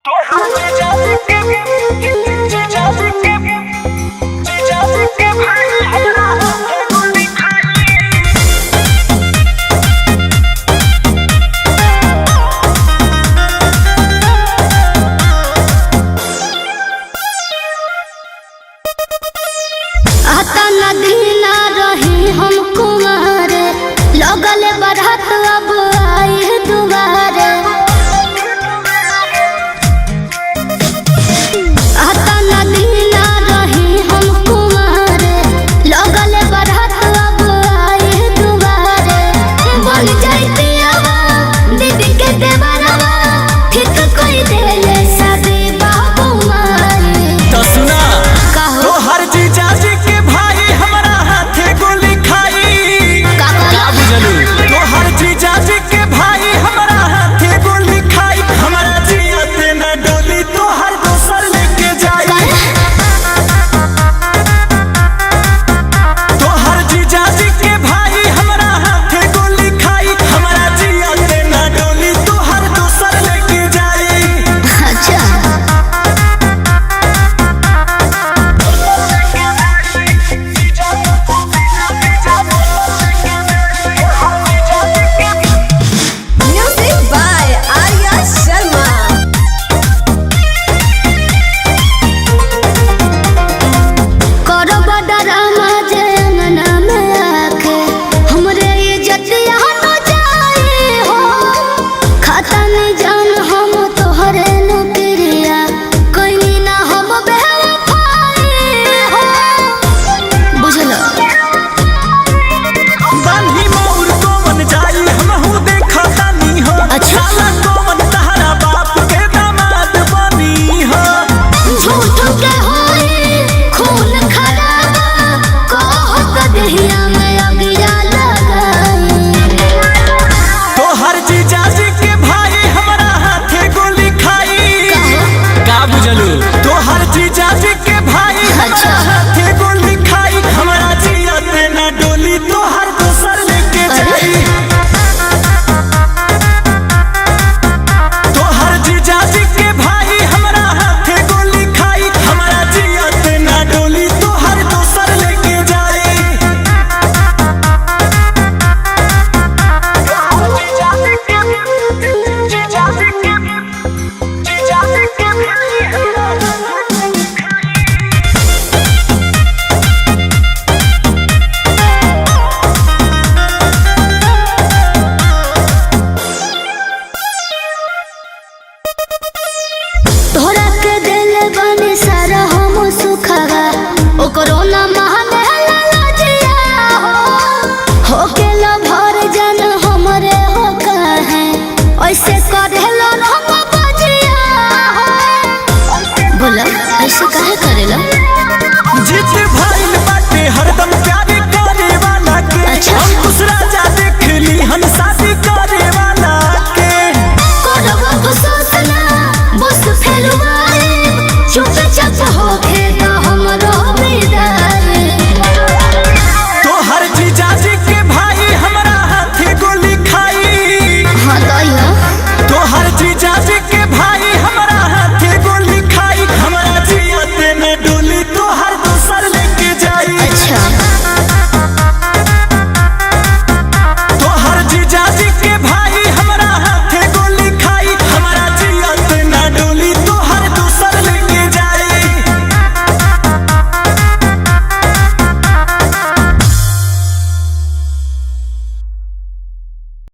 आता नदी ना रही हम कुमारे लगले बढ़त अब आई दुबारे। आता नदी ना रही हम कुमारे लगले बढ़त अब आई दुबारे। बन जाती दीदी के देवरवा ठीक कोई देले सदे बाबू मारे। तो सुना कहो तो हर जीजा जी के भाई हमारा हाथे गोली खाई का बुझलू। तो हर जीजा जी के भाई हमारा हाथे गोली खाई। हमारा जिया से न डोली तो हर दोसर लेके जाई। तो हर जीजा जी के भाई हमारा हाथे गोली खाई। हमारा जिया से न डोली तो हर दोसर लेके जाई। अच्छा Music by Arya Sharma. करो बडरामा जनना में आके हमरे इज्जतिया न जाए हो। खाता नहीं जान हम तोहरे नौकरिया कोई ना हम बेवफाई हो। बुझलो बांधी मोर कोवन जाई हमहू देखा तानी हो। अच्छा। साला कोवन तहरा बाप के दामाद बनी हो। झूठ के होई खून खराबा कहत दहिया में अगिया लगाई। तो हर जीजा जी के भाई हमारा हाथे गोली खाई का बुझलू। तो हर जीजा जी के भाई हमारा हाथे गोली खाई। हमारा जिया से न डोली तो हर दोसर लेके जाई। तो हर जीजा जी के भाई हमारा हाथे गोली खाई। हमारा जिया से न डोली तो हर दोसर लेके जाई। तोहरा के दिल बने सारा हम सुखवा ओकरो ना महाने लजिया हो के ला भर जन हमरे हो कहे ऐसे करेला हम बजिया हो। बोला ऐसे काहे करेला। जीत भइल बाटे हरदम प्यार करे वाला के। अच्छा। हम दूसरा जा देखली हम शादी करे वाला के। करब अफसोस ना बस फेलवाए चुप चाप हो